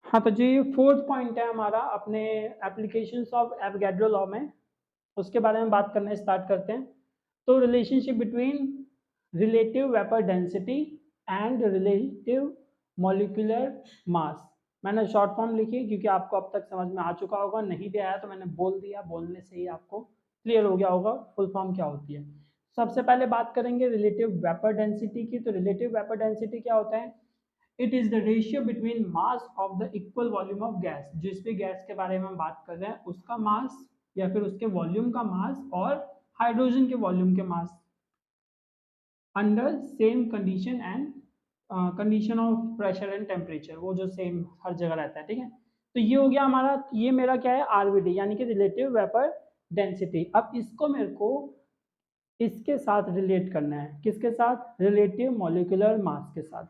हाँ, तो जी fourth point है हमारा अपने एप्लीकेशंस ऑफ एवोगैड्रो लॉ में, उसके बारे में बात करना स्टार्ट करते हैं। तो relationship between relative vapour density and relative molecular mass. मैंने शॉर्ट फॉर्म लिखी क्योंकि आपको अब तक समझ में आ चुका होगा, नहीं भी आया तो मैंने बोल दिया, बोलने से ही आपको क्लियर हो गया होगा फुल फॉर्म क्या होती है। सबसे पहले बात करेंगे रिलेटिव वेपर डेंसिटी की। तो रिलेटिव वेपर डेंसिटी क्या होता है? It is the ratio between mass of the equal volume of gas. जिस भी गैस के बारे में हम बात कर रहे हैं उसका मास या फिर उसके वॉल्यूम का मास और हाइड्रोजन के वॉल्यूम के mass under same condition and condition of pressure and temperature, वो जो सेम हर जगह रहता है, ठीक है। तो ये हो गया हमारा, ये मेरा क्या है, आरवीडी यानी कि रिलेटिव वेपर डेंसिटी। अब इसको मेरे को इसके साथ रिलेट करना है, किसके साथ? रिलेटिव मॉलिक्यूलर मास के साथ।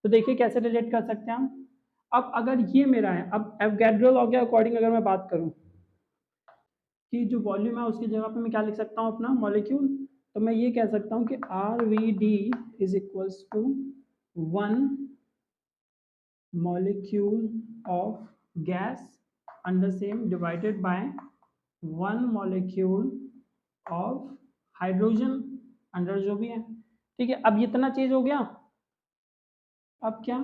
तो देखिए कैसे रिलेट कर सकते हैं हम। अब अगर ये मेरा है, अब एवोगैड्रो लॉ के अकॉर्डिंग अगर मैं बात करूं कि जो वॉल्यूम है उसकी जगह पे मैं क्या लिख सकता हूँ, अपना मॉलिक्यूल। तो मैं ये कह सकता हूँ कि R V D is equals to 1 molecule of gas under same divided by 1 molecule of hydrogen under जो भी है, ठीक है। अब इतना चीज हो गया। अब क्या,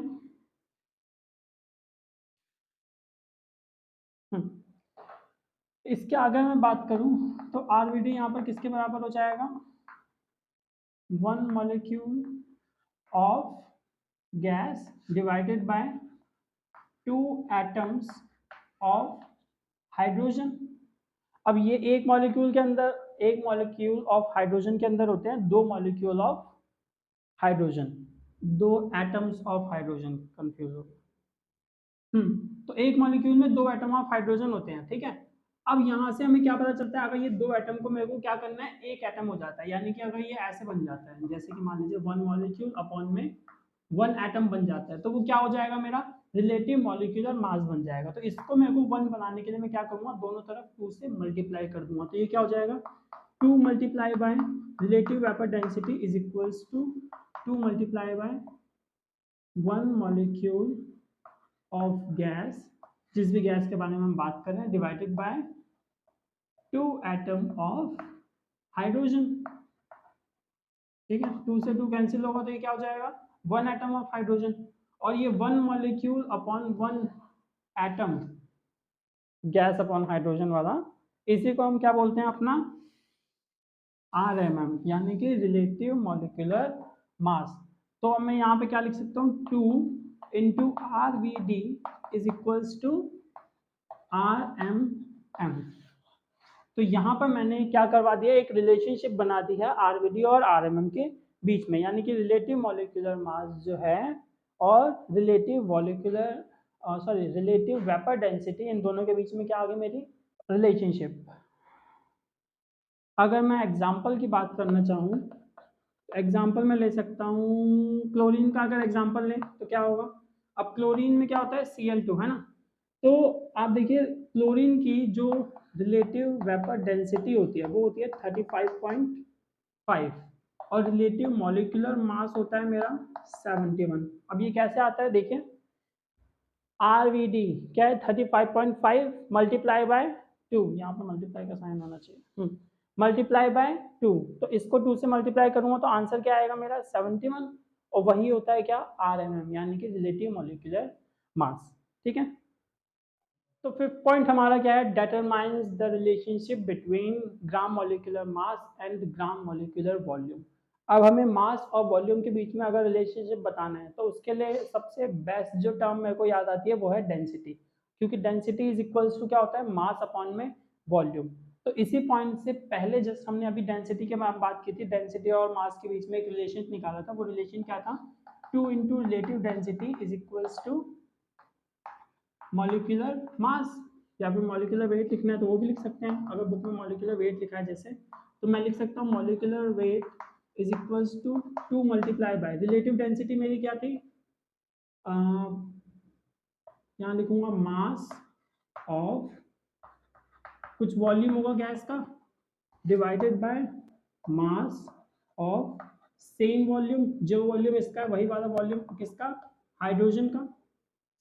इसके आगे मैं बात करूं तो आरवीडी यहाँ पर किसके बराबर हो जाएगा? 1 molecule of gas divided by 2 atoms of hydrogen. अब ये एक मॉलिक्यूल के अंदर, एक मॉलिक्यूल ऑफ हाइड्रोजन के अंदर होते हैं 2 molecule of hydrogen, 2 atoms of hydrogen, confuse हो गया। तो एक मॉलिक्यूल में 2 एटम ऑफ हाइड्रोजन होते हैं, ठीक है। अब यहाँ से हमें क्या पता चलता है, अगर ये 2 एटम को मेरे को क्या करना है, एक एटम हो जाता है। यानी कि अगर ये ऐसे बन जाता है, जैसे कि मान लीजिए 1 मॉलिक्यूल अपॉन में 1 एटम बन जाता है, तो वो क्या हो जाएगा, मेरा रिलेटिव मॉलिक्यूलर मास बन जाएगा। तो इसको मेरे को 1 बनाने के लिए मैं क्या करूंगा, दोनों तरफ 2 से मल्टीप्लाई कर दूंगा। तो ये क्या हो जाएगा, 2 multiply by relative vapour density is equals to 2 multiply by 1 molecule of gas, जिस भी गैस के बारे में हम बात कर रहे हैं, divided by 2 atom of hydrogen, ठीक है। 2 से 2 कैंसिल होगा तो ये क्या हो जाएगा, 1 एटम ऑफ हाइड्रोजन। और ये 1 molecule upon 1 atom gas upon hydrogen वाला, इसी को हम क्या बोलते हैं, अपना RMM यानी कि रिलेटिव मॉलिक्यूलर मास। तो अब मैं यहाँ पे क्या लिख सकता हूँ, 2 into R V D is equals to RMM। तो यहाँ पर मैंने क्या करवा दिया, एक रिलेशनशिप बना दी है RVD और RMM के बीच में, यानी कि रिलेटिव मॉलिक्यूलर मास जो है और relative molecular relative vapour density, इन दोनों के बीच में क्या आ गई मेरी रिलेशनशिप। अगर मैं एग्जाम्पल की बात करना चाहूँ, एग्जाम्पल में ले सकता हूँ क्लोरीन का। अगर एग्जाम्पल लें तो क्या होगा, अब क्लोरीन में क्या होता है, Cl2 है ना। तो आप देखिए क्लोरीन की जो रिलेटिव वेपर डेंसिटी होती है वो होती है 35.5 और रिलेटिव मॉलिक्यूलर मास होता है मेरा 71। अब ये कैसे आता है, देखिए RVD क्या है, 35.5 मल्टीप्लाई बाय 2, यहाँ पर मल्टीप्लाई का साइन आना चाहिए, मल्टीप्लाई बाय 2। तो इसको 2 से मल्टीप्लाई करूंगा तो आंसर क्या आएगा मेरा 71, और वही होता है क्या, RMM यानी कि रिलेटिव मॉलिक्यूलर मास, ठीक है। तो फिफ्थ पॉइंट हमारा क्या है, determines the relationship between gram molecular mass and gram molecular volume. अब हमें मास और वॉल्यूम के बीच में अगर रिलेशनशिप बताना है तो उसके लिए सबसे बेस्ट जो टर्म मेरे को याद आती है वो है डेंसिटी, क्योंकि डेंसिटी इज इक्वल्स टू क्या होता है, मास अपॉन में वॉल्यूम। तो इसी पॉइंट से पहले जस्ट हमने अभी डेंसिटी के बारे में बात की थी, डेंसिटी और मास के बीच में एक रिलेशन निकाला था। वो रिलेशन क्या था, 2 into relative density is equals to molecular mass, या फिर मॉलिक्यूलर वेट लिखना है तो वो भी लिख सकते हैं। अगर बुक में मॉलिक्यूलर वेट लिखा है जैसे, तो मैं लिख सकता हूँ molecular weight is equals to 2 multiply by relative density मेरी क्या थी, यहाँ लिखूंगा मास ऑफ कुछ वॉल्यूम होगा गैस का, divided by mass of same volume, जो वॉल्यूम इसका वही वाला वॉल्यूम किसका, हाइड्रोजन का,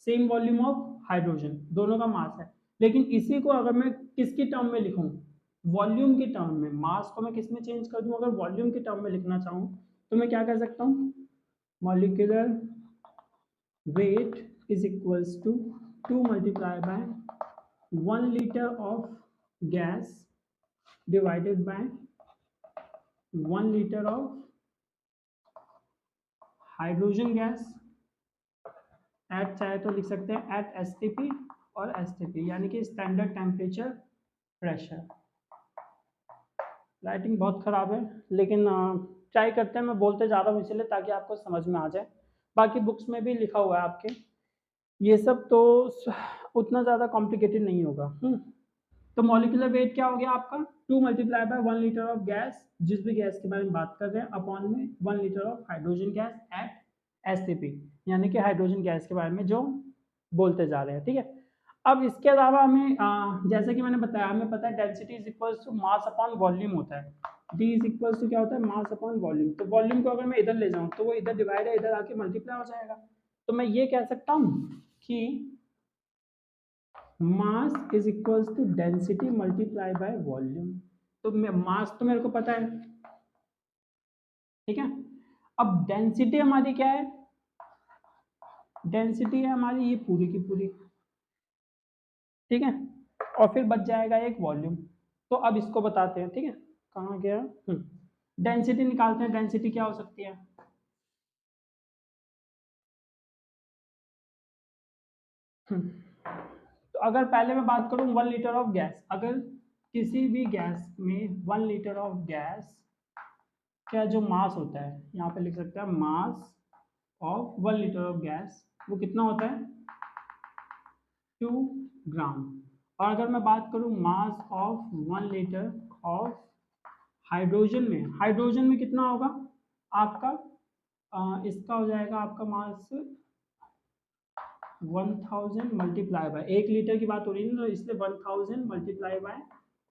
सेम वॉल्यूम ऑफ हाइड्रोजन, दोनों का मास है। लेकिन इसी को अगर मैं किसकी टर्म में लिखूं, वॉल्यूम की टर्म में, मास को मैं किस में चेंज कर दूं, अगर वॉल्यूम की टर्म में लिखना चाहूं तो मैं क्या कर सकता हूं, molecular weight is equals to 2 multiplied by 1 liter of gas divided by 1 liter of hydrogen gas at, चाहे तो लिख सकते हैं एट एसटीपी और एसटीपी, यानी कि स्टैंडर्ड टेम्परेचर प्रेशर। राइटिंग बहुत ख़राब है, लेकिन ट्राई करते हैं, मैं बोलते जा रहा हूँ इसलिए ताकि आपको समझ में आ जाए। बाकी बुक्स में भी लिखा हुआ है आपके, ये सब तो उतना ज़्यादा कॉम्प्लिकेटेड नहीं होगा। तो मॉलिक्यूलर वेट क्या हो गया आपका, 2 multiply by 1 litre of gas, जिस भी गैस के बारे में बात कर रहे हैं, अपॉन में 1 litre of hydrogen gas at STP, यानी कि हाइड्रोजन गैस के बारे में जो बोलते जा रहे हैं। ठीक है, अब इसके अलावा हमें जैसे कि मैंने बताया, हमें पता है density is equals to mass upon volume होता है। डी इज इक्वल्स टू क्या होता है, मास अपॉन वॉल्यूम। तो वॉल्यूम को अगर मैं इधर ले जाऊँ तो वो इधर डिवाइड है, इधर आके मल्टीप्लाई हो जाएगा। तो मैं ये कह सकता हूँ कि mass is equals to density multiply by volume. तो मास तो मेरे को पता है, ठीक है। अब डेंसिटी हमारी क्या है, डेंसिटी है हमारी ये पूरी की पूरी, ठीक है, और फिर बच जाएगा एक वॉल्यूम। तो अब इसको बताते हैं, ठीक है, कहाँ गया, डेंसिटी निकालते हैं। डेंसिटी क्या हो सकती है, तो अगर पहले मैं बात करूं 1 लीटर ऑफ गैस, अगर किसी भी गैस में 1 लीटर ऑफ गैस का जो मास होता है, यहाँ पे लिख सकते हैं mass of 1 litre of gas, वो कितना होता है 2 ग्राम। और अगर मैं बात करूं mass of 1 litre of hydrogen में, हाइड्रोजन में कितना होगा आपका, इसका हो जाएगा आपका मास 1000 मल्टीप्लाई बाय, 1 लीटर की बात हो रही है ना, तो इसलिए 1000 मल्टीप्लाई बाय,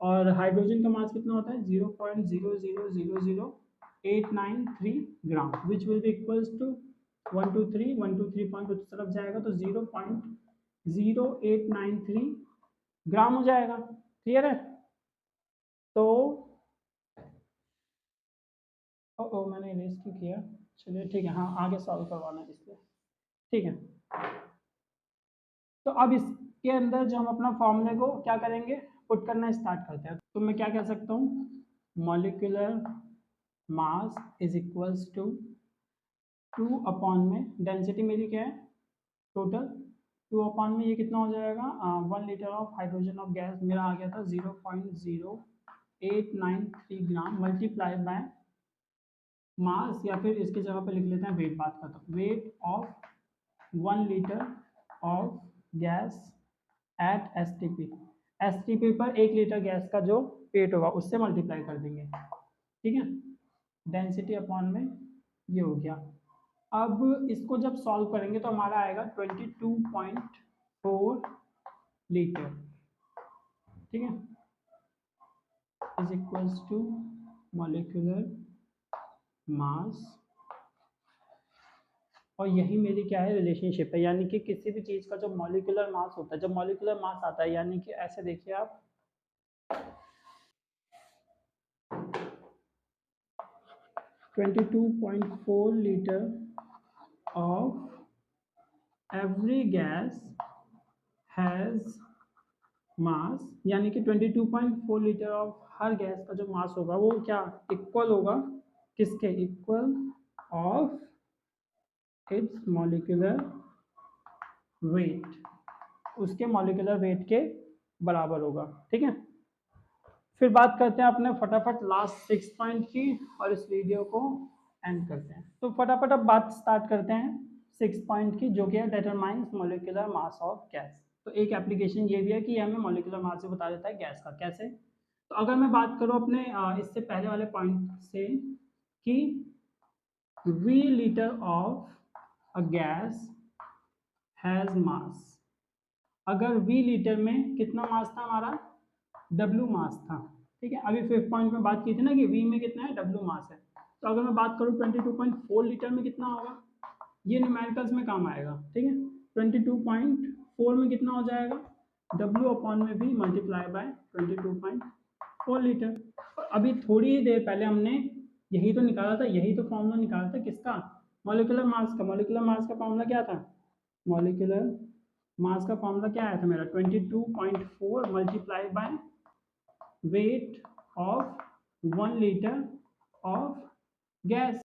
और हाइड्रोजन का मास कितना होता है 0.0000893 gram, which will be equals to 123 point उस तरफ जाएगा तो 0.0893 ग्राम हो जाएगा। क्लियर है, तो मैंने इरेज क्यों किया, चलिए ठीक है, हाँ आगे सॉल्व करवाना है इसलिए, ठीक है। तो अब इसके अंदर जो हम अपना फॉर्मूले को क्या करेंगे, पुट करना स्टार्ट करते हैं। तो मैं क्या कह सकता हूँ, molecular mass is equals to 2 upon में डेंसिटी मेरी क्या है टोटल, 2 अपॉन में ये कितना हो जाएगा 1 litre of hydrogen of gas मेरा आ गया था 0.0893 ग्राम, मल्टीप्लाई बाय मास, या फिर इसकी जगह पे लिख लेते हैं वेट, बात करता हूँ weight of 1 litre of gas at STP, STP पर 1 लीटर गैस का जो वेट होगा उससे मल्टीप्लाई कर देंगे, ठीक है। डेंसिटी अपॉन में ये हो गया। अब इसको जब सॉल्व करेंगे तो हमारा आएगा 22.4 लीटर, ठीक है, is equals to molecular mass, और यही मेरी क्या है रिलेशनशिप है, यानी कि किसी भी चीज़ का जो मॉलिक्यूलर मास होता है, जब मॉलिक्यूलर मास आता है, यानी कि ऐसे देखिए आप 22.4 litre of every gas has मास, यानी कि 22.4 लीटर ऑफ हर गैस का जो मास होगा वो क्या इक्वल होगा किसके, equal of its molecular weight, उसके मॉलिक्यूलर वेट के बराबर होगा, ठीक है। फिर बात करते हैं अपने फटाफट लास्ट 6 पॉइंट की, और इस वीडियो को एंड करते हैं। तो फटाफट अब बात स्टार्ट करते हैं 6 पॉइंट की, जो कि है determines molecular mass of gas. तो एक एप्लीकेशन ये भी है कि हमें मॉलिक्यूलर मास से बता देता है गैस का, कैसे। तो अगर मैं बात करूँ अपने इससे पहले वाले पॉइंट से कि V litre of a gas has mass, अगर वी लीटर में कितना मास था हमारा, W मास था, ठीक है। अभी 5th पॉइंट में बात की थी ना कि V में कितना है, W मास है। तो अगर मैं बात करूँ 22.4 लीटर में कितना होगा, ये न्यूमेरिकल्स में काम आएगा, ठीक है। 22.4 4 में कितना हो जाएगा, W अपॉन में V मल्टीप्लाई बाय 22.4 लीटर। और अभी थोड़ी ही देर पहले हमने यही तो निकाला था, यही तो फॉर्मूला निकाला था किसका, मॉलिक्यूलर मास का। मॉलिक्यूलर मास का फॉर्मूला क्या था, मॉलिक्यूलर मास का फॉर्मूला क्या आया था मेरा, 22.4 multiply by weight of 1 litre of gas.